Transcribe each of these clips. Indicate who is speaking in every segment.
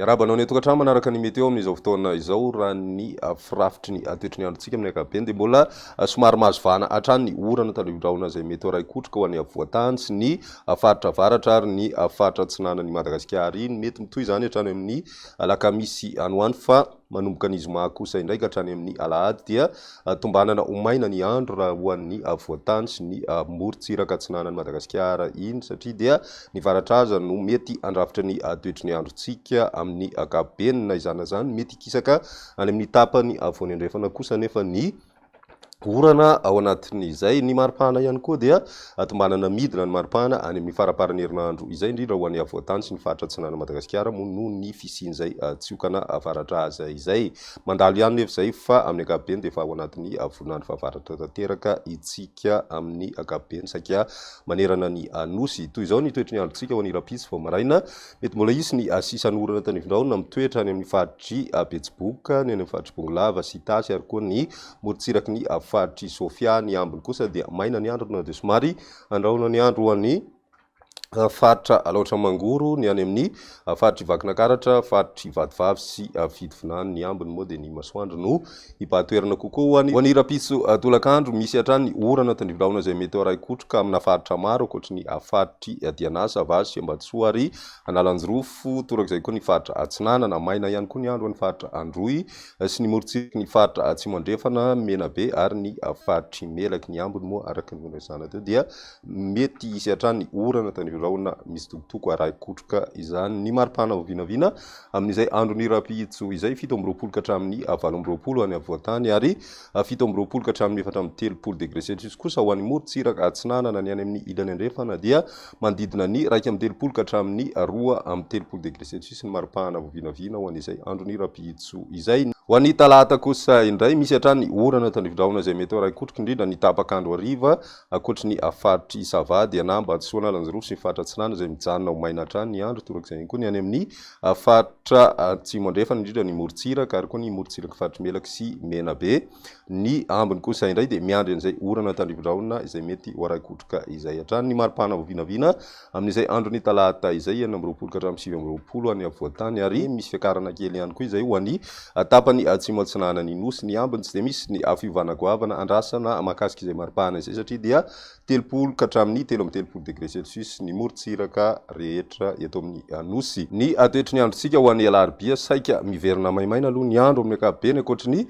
Speaker 1: Miarabanao ny tokantrano manaraka ny meteo amin'izao fotoana izao raha ny firafitry ny toetry ny androntsika amin'ny ankapobeny dia mbola somary mazovana hatrany ny orana tandrivondraona izay mety ray kotroka ho an'ny avoatany sy ny faritra avaratra ary ny faritra atsinanan'ny Madagasikara iny mety mitohy izany hatrany amin'ny alakamisy anoany fa manomboka ny zoma kosa indraika hatrany amin'ny alahady dia tombanana ho maina ny andro raha ho an'ny avoatany sy ny morontsiraka atsinanan'ny Madagasikara iny satria dia ny varatraza no mety andrafitra ny toetry ny androntsika amin'ny ankapobeny na izana zany mety ikisaka any amin'ny tapany voany andrefana kosa nefa ny orana ao anatin'izay ny maripana ihany koa dia tombanana midina ny maripana any amin'ny faraparany herinandro izay indrindra ho an'ny avoatany sy ny faritra atsinanan'ny Madagasikara moa noho ny fisian'izay tsiokana avaratraza izay mandalo ihany nefa izay fa amin'ny ankapobeny dia efa ao anatin'ny voninandro fahavaratra tanteraka itsika amin'ny ankapobeny saika manerana ny nosy toy izao ny toetry ny androntsika ho an'ny rapisy vao maraina mety mbola isy ny sisan'ny orana tanivondraona mitoetra any amin'ny faritry Betsiboka ny any amin'ny faritry Bongolava sy Tasy ary koa ny morontsiraky ny faritry Sofia ny ambiny kosa dia maina ny andro na dia somary andrahona ny andro ho an'ny faritra Alaotra Mangoro ny any amin'ny faritry Vakinakaratra faritry Vadivavy sy Fidinfinany ny ambiny moa dia ny masoandro no hipahatoerana kokoa ho an'ny rapiso tolakandro misy hatrany ny orana tandrivondraona izay mety ray kotroka amina faritra maro ankoatry ny faritry Dianasa Vasy Ambatsoa ary Analanjorofo torak'izay koa ny faritra Atsinanana maina ihany koa ny andro ny faritra Androy sy ny morontsiraky ny faritra Atsimo Andrefana Menabe ary ny faritry Melaky ny ambiny moa araka ny vonazana teo dia mety hisy hatrany ny orana tandrivondraona misy tokotoko ray kotroka izany ny maripana vinavina amin'izay andro ny rapitso izay 7 ka hatramin'ny 8 any avoatany ary 7 ka hatramin'ny 4 degré celsius kosa ho an'ny morontsiraka atsinanana ny any amin'ny ilany andrefana dia manodidina ny 2 ka hatramin'ny 2 degré celsius ny maripana vinavina ho an'izay andro ny rapitso izay ho an'ny talata kosa indray misy hatrany orana tandrivondraona izay mety ray kotroka indrindra ny tapakandro hariva ankoatry ny faritry Isavady Anambatsoa Analanjorofo sy ny faritra Atsinanana izay mijanona ho maina hatrany ny andro torak'izay ihany koa ny any amin'ny faritra Atsimo Andrefana indrindra ny morontsiraka ary koa ny morontsiraka faritry Melaky sy Menabe ny ambiny kosa indray dia miandry an'izay orana tandrivondraona izay mety ho ray kotroka izay hatrany ny maripana vinavina amin'izay andro ny talata izay 20 ka hatramin'ny 20 any avoatany ary misy fiakarana kely ihany koa izay ho an'ny tapany Atsimo Atsinanana ny nosy ny ambiny tsy dia misy ny fiovana goavana andrasana mahakasika izay maripana izay satria dia 30 ka hatramin'ny 13 degré celsius ny morontsiraka rehetra eto amin'ny nosy ny toetry ny androntsika ho an'ny alarobia saika miverina maimaina aloha ny andro amin'ny ankapobeny ankoatry ny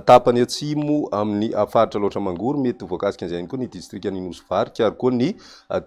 Speaker 1: tapany atsimo amin'ny faritra Alaotra Mangoro mety voakasika an'izay ihany koa ny distrika ny Nosy Varika ary koa ny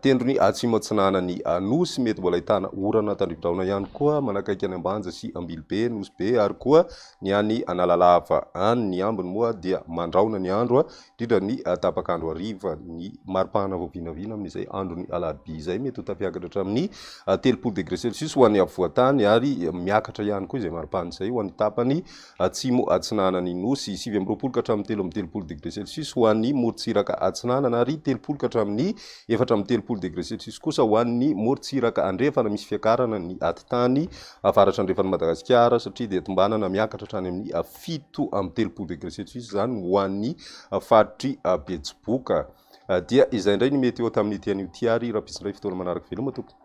Speaker 1: tendrony Atsimo Atsinanana ny nosy mety mbola ahitana orana tandrivondraona ihany koa manakaiky any Ambanja sy Ambilobe Nosy Be ary koa ny any Analalava any ny ambiny moa dia mandraona ny andro indrindra ny tapakandro hariva ny maripana vinavina amin'izay andro ny alarobia izay mety ho tafiakatra hatramin'ny 3 degré celsius ho an'ny avoatany ary miakatra ihany koa izay maripana izay ho an'ny tapany Atsimo Atsinanana ny nosy 7 ka hatramin'ny 13 degré celsius ho an'ny morontsiraka Atsinanana ary 3 ka hatramin'ny 14 degré celsius kosa ho an'ny morontsiraka Andrefana misy fiakarana ny atitany avaratra andrefan'ny Madagasikara satria dia tombanana miakatra hatrany amin'ny 7 degré celsius zany ho an'ny faritry Betsiboka dia izay indray ny meteo tamin'ny tian'io ty ary rapisindray fotoana manaraka veloma tompoko.